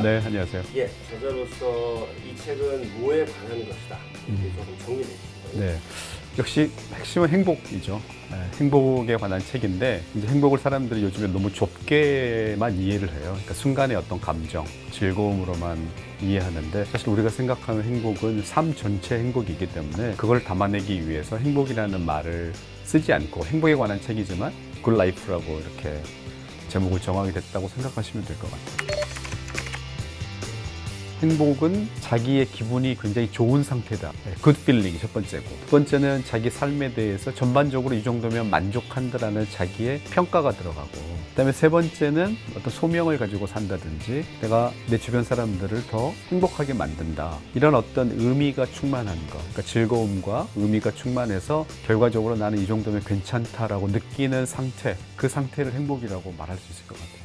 네, 안녕하세요. 예, 저자로서 이 책은 뭐에 관한 것이다. 이렇게 조금 정리해 주시고요. 네, 역시 핵심은 행복이죠. 네, 행복에 관한 책인데 이제 행복을 사람들이 요즘에 너무 좁게만 이해를 해요. 그러니까 순간의 어떤 감정, 즐거움으로만 이해하는데 사실 우리가 생각하는 행복은 삶 전체 행복이기 때문에 그걸 담아내기 위해서 행복이라는 말을 쓰지 않고 행복에 관한 책이지만 굿 라이프라고 이렇게 제목을 정하게 됐다고 생각하시면 될 것 같아요. 행복은 자기의 기분이 굉장히 좋은 상태다. 굿 필링이 첫 번째고, 두 번째는 자기 삶에 대해서 전반적으로 이 정도면 만족한다라는 자기의 평가가 들어가고, 그다음에 세 번째는 어떤 소명을 가지고 산다든지 내가 내 주변 사람들을 더 행복하게 만든다, 이런 어떤 의미가 충만한 것, 그러니까 즐거움과 의미가 충만해서 결과적으로 나는 이 정도면 괜찮다라고 느끼는 상태, 그 상태를 행복이라고 말할 수 있을 것 같아요.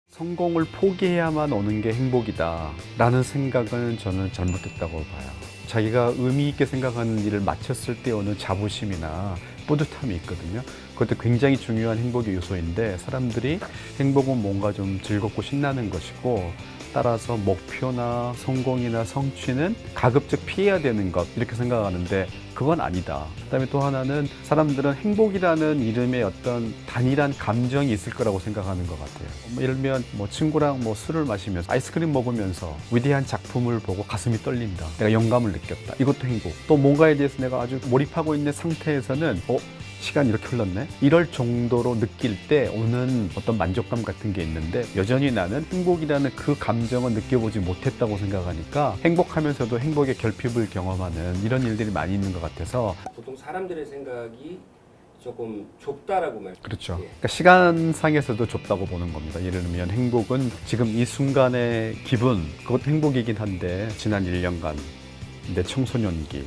성공을 포기해야만 오는 게 행복이다 라는 생각은 저는 잘못됐다고 봐요. 자기가 의미 있게 생각하는 일을 마쳤을 때 오는 자부심이나 뿌듯함이 있거든요. 그것도 굉장히 중요한 행복의 요소인데, 사람들이 행복은 뭔가 좀 즐겁고 신나는 것이고, 따라서 목표나 성공이나 성취는 가급적 피해야 되는 것, 이렇게 생각하는데 그건 아니다. 그다음에 또 하나는 사람들은 행복이라는 이름의 어떤 단일한 감정이 있을 거라고 생각하는 것 같아요. 예를 들면 친구랑 술을 마시면서 아이스크림 먹으면서 위대한 작품을 보고 가슴이 떨린다, 내가 영감을 느꼈다, 이것도 행복. 또 뭔가에 대해서 내가 아주 몰입하고 있는 상태에서는 시간이 이렇게 흘렀네? 이럴 정도로 느낄 때 오는 어떤 만족감 같은 게 있는데, 여전히 나는 행복이라는 그 감정을 느껴보지 못했다고 생각하니까 행복하면서도 행복의 결핍을 경험하는 이런 일들이 많이 있는 것 같아서. 보통 사람들의 생각이 조금 좁다라고 말해요. 그렇죠. 예. 그러니까 시간상에서도 좁다고 보는 겁니다. 예를 들면 행복은 지금 이 순간의 기분, 그것도 행복이긴 한데 지난 1년간 내 청소년기,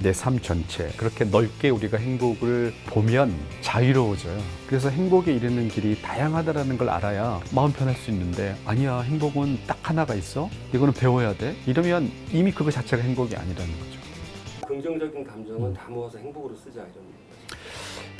내 삶 전체, 그렇게 넓게 우리가 행복을 보면 자유로워져요. 그래서 행복에 이르는 길이 다양하다는 걸 알아야 마음 편할 수 있는데, 아니야, 행복은 딱 하나가 있어? 이거는 배워야 돼? 이러면 이미 그거 자체가 행복이 아니라는 거죠. 긍정적인 감정은 다 모아서 행복으로 쓰자, 이런 거죠.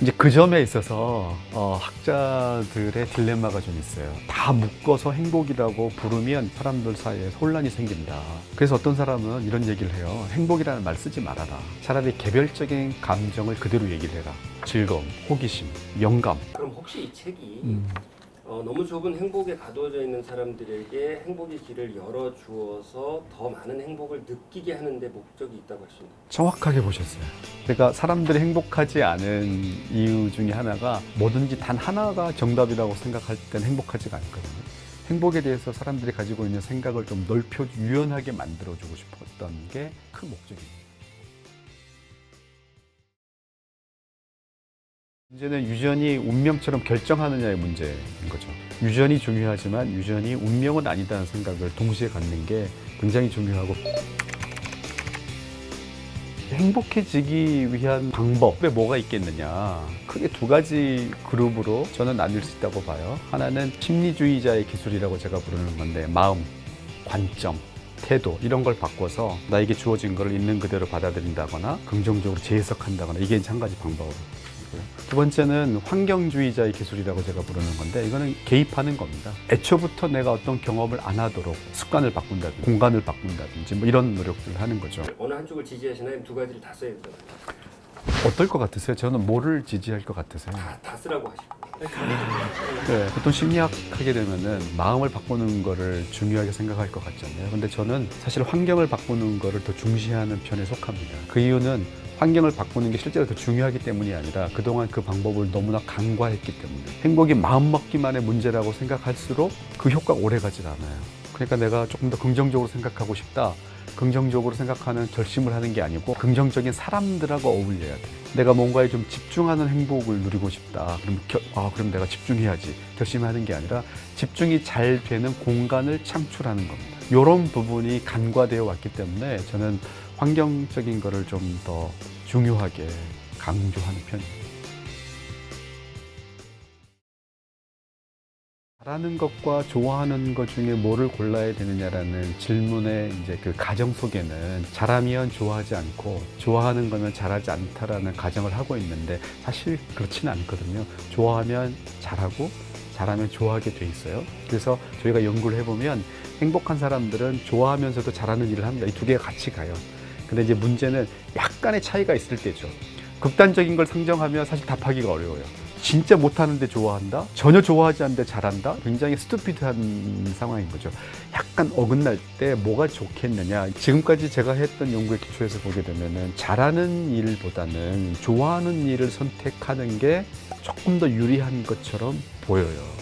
이제 그 점에 있어서 학자들의 딜레마가 좀 있어요. 다 묶어서 행복이라고 부르면 사람들 사이에 혼란이 생긴다. 그래서 어떤 사람은 이런 얘기를 해요. 행복이라는 말 쓰지 말아라. 차라리 개별적인 감정을 그대로 얘기를 해라. 즐거움, 호기심, 영감. 그럼 혹시 이 책이 너무 좁은 행복에 가두어져 있는 사람들에게 행복의 길을 열어주어서 더 많은 행복을 느끼게 하는 데 목적이 있다고 할 수 있나요? 정확하게 보셨어요. 그러니까 사람들이 행복하지 않은 이유 중에 하나가, 뭐든지 단 하나가 정답이라고 생각할 땐 행복하지가 않거든요. 행복에 대해서 사람들이 가지고 있는 생각을 좀 넓혀 유연하게 만들어주고 싶었던 게 큰 목적입니다. 문제는 유전이 운명처럼 결정하느냐의 문제인 거죠. 유전이 중요하지만 유전이 운명은 아니다는 생각을 동시에 갖는 게 굉장히 중요하고, 행복해지기 위한 방법에 뭐가 있겠느냐, 크게 두 가지 그룹으로 저는 나눌 수 있다고 봐요. 하나는 심리주의자의 기술이라고 제가 부르는 건데, 마음, 관점, 태도, 이런 걸 바꿔서 나에게 주어진 걸 있는 그대로 받아들인다거나 긍정적으로 재해석한다거나, 이게 한 가지 방법이고요. 두 번째는 환경주의자의 기술이라고 제가 부르는 건데, 이거는 개입하는 겁니다. 애초부터 내가 어떤 경험을 안 하도록 습관을 바꾼다든지 공간을 바꾼다든지 이런 노력들을 하는 거죠. 어느 한쪽을 지지하시나요? 두 가지를 다 써야 되잖아요. 어떨 것 같으세요? 저는 뭐를 지지할 것 같으세요? 다 쓰라고 하시고. 네, 보통 심리학 하게 되면은 마음을 바꾸는 거를 중요하게 생각할 것 같잖아요. 근데 저는 사실 환경을 바꾸는 거를 더 중시하는 편에 속합니다. 그 이유는 환경을 바꾸는 게 실제로 더 중요하기 때문이 아니라 그동안 그 방법을 너무나 간과했기 때문에, 행복이 마음먹기만의 문제라고 생각할수록 그 효과가 오래 가질 않아요. 그러니까 내가 조금 더 긍정적으로 생각하고 싶다, 긍정적으로 생각하는 결심을 하는 게 아니고 긍정적인 사람들하고 어울려야 돼. 내가 뭔가에 좀 집중하는 행복을 누리고 싶다, 그럼 내가 집중해야지 결심하는 게 아니라 집중이 잘 되는 공간을 창출하는 겁니다. 이런 부분이 간과되어 왔기 때문에 저는 환경적인 거를 좀 더 중요하게 강조하는 편입니다. 잘하는 것과 좋아하는 것 중에 뭐를 골라야 되느냐라는 질문의 이제 그 가정 속에는, 잘하면 좋아하지 않고 좋아하는 거면 잘하지 않다라는 가정을 하고 있는데, 사실 그렇지는 않거든요. 좋아하면 잘하고 잘하면 좋아하게 돼 있어요. 그래서 저희가 연구를 해보면 행복한 사람들은 좋아하면서도 잘하는 일을 합니다. 이 두 개가 같이 가요. 근데 이제 문제는 약간의 차이가 있을 때죠. 극단적인 걸 상정하면 사실 답하기가 어려워요. 진짜 못하는데 좋아한다? 전혀 좋아하지 않는데 잘한다? 굉장히 스투피드한 상황인 거죠. 약간 어긋날 때 뭐가 좋겠느냐. 지금까지 제가 했던 연구의 기초에서 보게 되면은 잘하는 일보다는 좋아하는 일을 선택하는 게 조금 더 유리한 것처럼 보여요.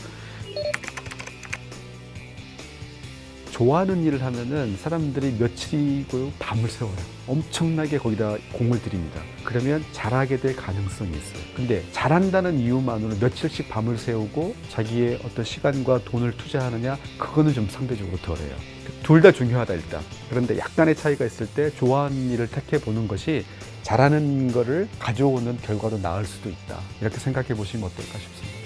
좋아하는 일을 하면은 사람들이 며칠이고 밤을 새워요. 엄청나게 거기다 공을 들입니다. 그러면 잘하게 될 가능성이 있어요. 근데 잘한다는 이유만으로 며칠씩 밤을 새우고 자기의 어떤 시간과 돈을 투자하느냐, 그거는 좀 상대적으로 덜해요. 둘 다 중요하다 일단. 그런데 약간의 차이가 있을 때 좋아하는 일을 택해보는 것이 잘하는 거를 가져오는 결과로 나을 수도 있다. 이렇게 생각해 보시면 어떨까 싶습니다.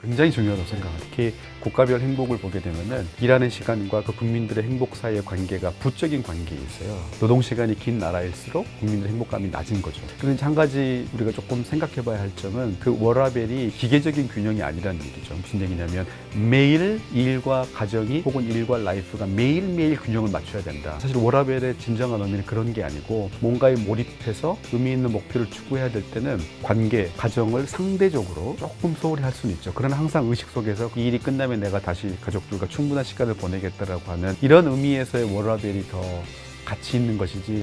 굉장히 중요하다고 생각합니다. 특히 국가별 행복을 보게 되면은 일하는 시간과 그 국민들의 행복 사이의 관계가 부적인 관계에 있어요. 노동 시간이 긴 나라일수록 국민들의 행복감이 낮은 거죠. 그런데 한 가지 우리가 조금 생각해 봐야 할 점은 그 워라밸이 기계적인 균형이 아니라는 얘기죠. 무슨 얘기냐면 매일 일과 가정이 혹은 일과 라이프가 매일매일 균형을 맞춰야 된다. 사실 워라밸의 진정한 의미는 그런 게 아니고 뭔가에 몰입해서 의미 있는 목표를 추구해야 될 때는 관계, 가정을 상대적으로 조금 소홀히 할 수는 있죠. 그러나 항상 의식 속에서 이 일이 끝나면 내가 다시 가족들과 충분한 시간을 보내겠다라고 하는 이런 의미에서의 워라밸이 더 가치 있는 것이지,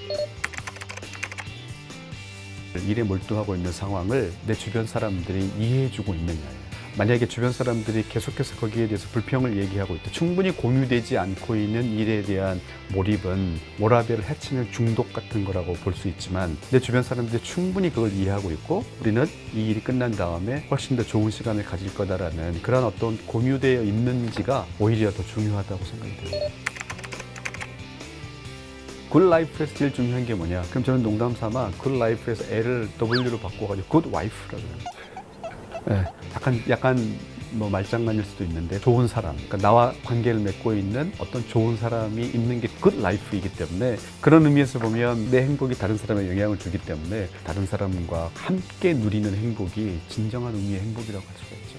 일에 몰두하고 있는 상황을 내 주변 사람들이 이해해주고 있느냐예요. 만약에 주변 사람들이 계속해서 거기에 대해서 불평을 얘기하고 있다, 충분히 공유되지 않고 있는 일에 대한 몰입은 워라밸을 해치는 중독 같은 거라고 볼 수 있지만, 내 주변 사람들이 충분히 그걸 이해하고 있고 우리는 이 일이 끝난 다음에 훨씬 더 좋은 시간을 가질 거다라는 그런 어떤 공유되어 있는지가 오히려 더 중요하다고 생각이 돼요. 굿 라이프에서 제일 중요한 게 뭐냐? 그럼 저는 농담 삼아 굿 라이프에서 L을 W로 바꿔가지고 굿 와이프라고 해요. 네, 약간 뭐 말장난일 수도 있는데 좋은 사람, 그러니까 나와 관계를 맺고 있는 어떤 좋은 사람이 있는 게 굿 라이프이기 때문에, 그런 의미에서 보면 내 행복이 다른 사람에 영향을 주기 때문에 다른 사람과 함께 누리는 행복이 진정한 의미의 행복이라고 할 수가 있죠.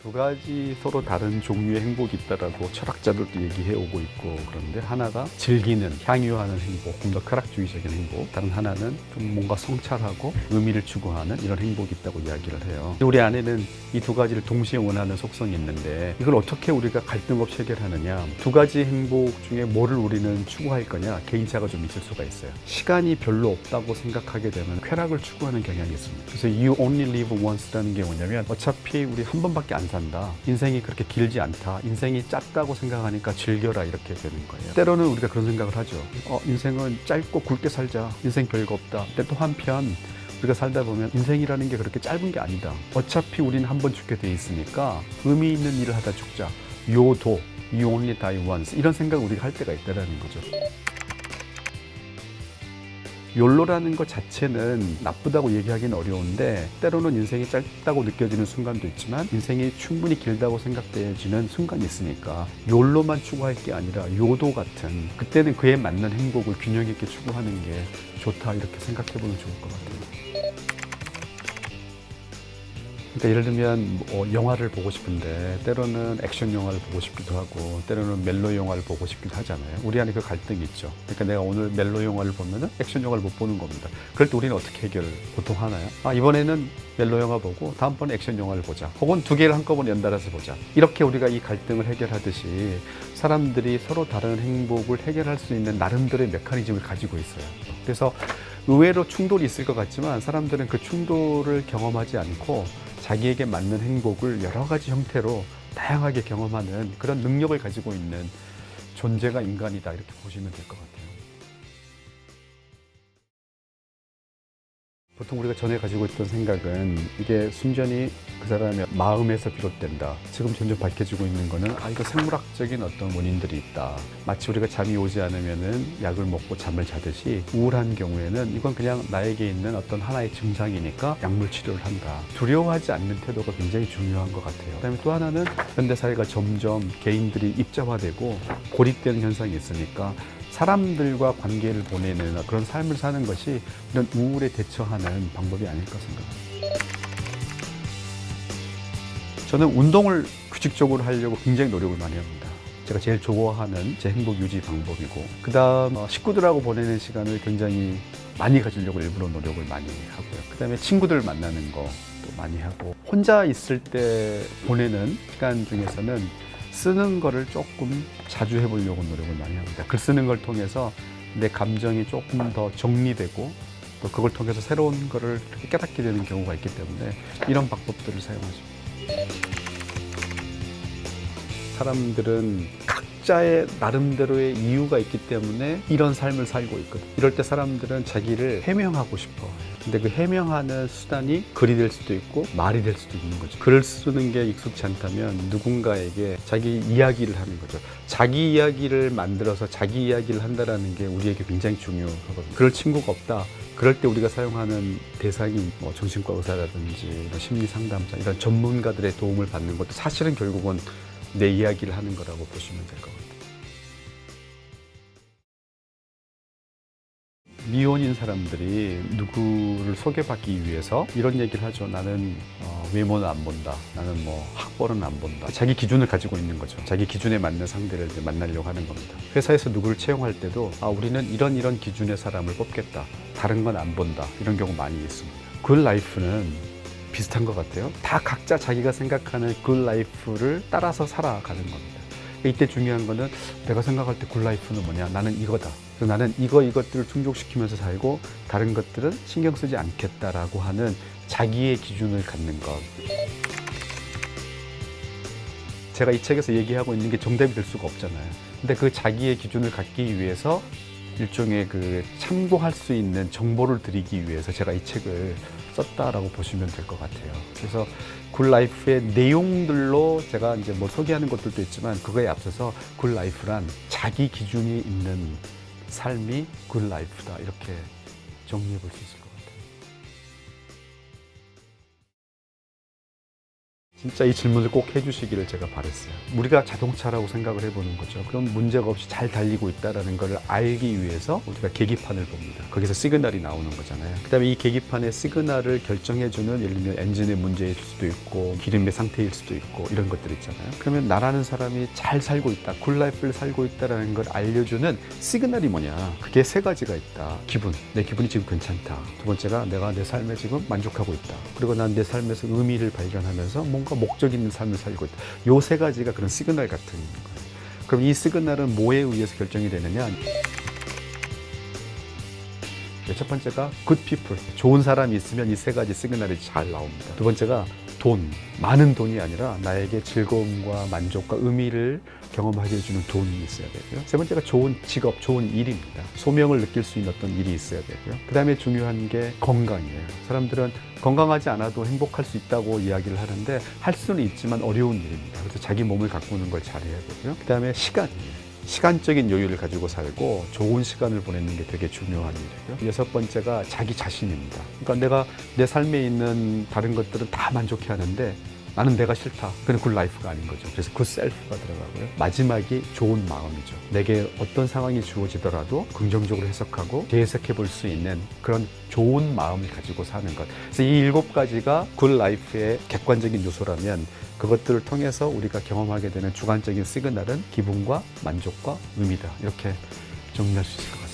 두 가지 서로 다른 종류의 행복이 있다라고 철학자들도 얘기해 오고 있고, 그런데 하나가 즐기는, 향유하는 행복, 좀 더 쾌락주의적인 행복, 다른 하나는 좀 뭔가 성찰하고 의미를 추구하는 이런 행복이 있다고 이야기를 해요. 우리 안에는 이 두 가지를 동시에 원하는 속성이 있는데, 이걸 어떻게 우리가 갈등 없이 해결하느냐, 두 가지 행복 중에 뭐를 우리는 추구할 거냐, 개인차가 좀 있을 수가 있어요. 시간이 별로 없다고 생각하게 되면 쾌락을 추구하는 경향이 있습니다. 그래서 you only live once라는 게 뭐냐면, 어차피 우리 한 번밖에 안 산다, 인생이 그렇게 길지 않다, 인생이 짧다고 생각하니까 즐겨라, 이렇게 되는 거예요. 때로는 우리가 그런 생각을 하죠. 인생은 짧고 굵게 살자, 인생 별거 없다. 근데 또 한편 우리가 살다 보면 인생이라는 게 그렇게 짧은 게 아니다, 어차피 우리는 한 번 죽게 돼 있으니까 의미 있는 일을 하다 죽자, 요도, you only die once, 이런 생각을 우리가 할 때가 있다는 거죠. 욜로라는 것 자체는 나쁘다고 얘기하기는 어려운데, 때로는 인생이 짧다고 느껴지는 순간도 있지만 인생이 충분히 길다고 생각되어지는 순간이 있으니까 욜로만 추구할 게 아니라 요도 같은, 그때는 그에 맞는 행복을 균형 있게 추구하는 게 좋다, 이렇게 생각해 보면 좋을 것 같아요. 그러니까 예를 들면 영화를 보고 싶은데 때로는 액션 영화를 보고 싶기도 하고 때로는 멜로 영화를 보고 싶기도 하잖아요. 우리 안에 그 갈등이 있죠. 그러니까 내가 오늘 멜로 영화를 보면은 액션 영화를 못 보는 겁니다. 그럴 때 우리는 어떻게 해결을 보통 하나요? 이번에는 멜로 영화 보고 다음번에 액션 영화를 보자, 혹은 두 개를 한꺼번에 연달아서 보자, 이렇게 우리가 이 갈등을 해결하듯이 사람들이 서로 다른 행복을 해결할 수 있는 나름대로의 메커니즘을 가지고 있어요. 그래서 의외로 충돌이 있을 것 같지만 사람들은 그 충돌을 경험하지 않고 자기에게 맞는 행복을 여러 가지 형태로 다양하게 경험하는 그런 능력을 가지고 있는 존재가 인간이다, 이렇게 보시면 될 것 같아요. 보통 우리가 전에 가지고 있던 생각은 이게 순전히 그 사람의 마음에서 비롯된다. 지금 점점 밝혀지고 있는 거는 이거 생물학적인 어떤 원인들이 있다. 마치 우리가 잠이 오지 않으면은 약을 먹고 잠을 자듯이 우울한 경우에는 이건 그냥 나에게 있는 어떤 하나의 증상이니까 약물 치료를 한다. 두려워하지 않는 태도가 굉장히 중요한 것 같아요. 그다음에 또 하나는 현대사회가 점점 개인들이 입자화되고 고립되는 현상이 있으니까 사람들과 관계를 보내는 그런 삶을 사는 것이 이런 우울에 대처하는 방법이 아닐까 생각합니다. 저는 운동을 규칙적으로 하려고 굉장히 노력을 많이 합니다. 제가 제일 좋아하는 제 행복 유지 방법이고, 그 다음 식구들하고 보내는 시간을 굉장히 많이 가지려고 일부러 노력을 많이 하고요. 그 다음에 친구들 만나는 거 또 많이 하고, 혼자 있을 때 보내는 시간 중에서는 쓰는 거를 조금 자주 해보려고 노력을 많이 합니다. 글 쓰는 걸 통해서 내 감정이 조금 더 정리되고, 또 그걸 통해서 새로운 거를 깨닫게 되는 경우가 있기 때문에 이런 방법들을 사용하죠. 사람들은 각자의 나름대로의 이유가 있기 때문에 이런 삶을 살고 있거든. 이럴 때 사람들은 자기를 해명하고 싶어. 근데 그 해명하는 수단이 글이 될 수도 있고 말이 될 수도 있는 거죠. 글을 쓰는 게 익숙치 않다면 누군가에게 자기 이야기를 하는 거죠. 자기 이야기를 만들어서 자기 이야기를 한다는 게 우리에게 굉장히 중요하거든요. 그럴 친구가 없다. 그럴 때 우리가 사용하는 대상이 정신과 의사라든지 심리 상담자, 이런 전문가들의 도움을 받는 것도 사실은 결국은 내 이야기를 하는 거라고 보시면 될 것 같아요. 미혼인 사람들이 누구를 소개받기 위해서 이런 얘기를 하죠. 나는 외모는 안 본다. 나는 학벌은 안 본다. 자기 기준을 가지고 있는 거죠. 자기 기준에 맞는 상대를 만나려고 하는 겁니다. 회사에서 누구를 채용할 때도 우리는 이런 기준의 사람을 뽑겠다. 다른 건 안 본다. 이런 경우 많이 있습니다. 굿 라이프는 비슷한 것 같아요. 다 각자 자기가 생각하는 굿 라이프를 따라서 살아가는 겁니다. 이때 중요한 거는 내가 생각할 때 굿 라이프는 뭐냐? 나는 이거다. 그래서 나는 이것들을 충족시키면서 살고 다른 것들은 신경 쓰지 않겠다라고 하는 자기의 기준을 갖는 것. 제가 이 책에서 얘기하고 있는 게 정답이 될 수가 없잖아요. 근데 그 자기의 기준을 갖기 위해서 일종의 참고할 수 있는 정보를 드리기 위해서 제가 이 책을 썼다라고 보시면 될 것 같아요. 그래서 굿라이프의 내용들로 제가 이제 소개하는 것들도 있지만, 그거에 앞서서 굿라이프란 자기 기준이 있는 삶이 굿라이프다, 이렇게 정리해 볼 수 있을 것 같아요. 진짜 이 질문을 꼭 해주시기를 제가 바랬어요. 우리가 자동차라고 생각을 해보는 거죠. 그럼 문제가 없이 잘 달리고 있다는 걸 알기 위해서 우리가 계기판을 봅니다. 거기서 시그널이 나오는 거잖아요. 그 다음에 이 계기판의 시그널을 결정해주는, 예를 들면 엔진의 문제일 수도 있고 기름의 상태일 수도 있고 이런 것들 있잖아요. 그러면 나라는 사람이 잘 살고 있다, 굿라이프를 살고 있다는 걸 알려주는 시그널이 뭐냐? 그게 세 가지가 있다. 기분, 내 기분이 지금 괜찮다. 두 번째가 내가 내 삶에 지금 만족하고 있다. 그리고 난 내 삶에서 의미를 발견하면서 뭔가 목적 있는 삶을 살고 있다. 요 세 가지가 그런 시그널 같은 거예요. 그럼 이 시그널은 뭐에 의해서 결정이 되느냐? 첫 번째가 good people, 좋은 사람이 있으면 이 세 가지 시그널이 잘 나옵니다. 두 번째가 돈, 많은 돈이 아니라 나에게 즐거움과 만족과 의미를 경험하게 해주는 돈이 있어야 되고요. 세 번째가 좋은 직업, 좋은 일입니다. 소명을 느낄 수 있는 어떤 일이 있어야 되고요. 그 다음에 중요한 게 건강이에요. 사람들은 건강하지 않아도 행복할 수 있다고 이야기를 하는데 할 수는 있지만 어려운 일입니다. 그래서 자기 몸을 가꾸는 걸 잘해야 되고요. 그 다음에 시간이에요. 시간적인 여유를 가지고 살고 좋은 시간을 보내는 게 되게 중요한 일이고요. 여섯 번째가 자기 자신입니다. 그러니까 내가 내 삶에 있는 다른 것들은 다 만족해 하는데 나는 내가 싫다. 그건 굿 라이프가 아닌 거죠. 그래서 굿 셀프가 들어가고요. 마지막이 좋은 마음이죠. 내게 어떤 상황이 주어지더라도 긍정적으로 해석하고 재해석해 볼 수 있는 그런 좋은 마음을 가지고 사는 것. 그래서 이 일곱 가지가 굿 라이프의 객관적인 요소라면, 그것들을 통해서 우리가 경험하게 되는 주관적인 시그널은 기분과 만족과 의미다. 이렇게 정리할 수 있을 것 같습니다.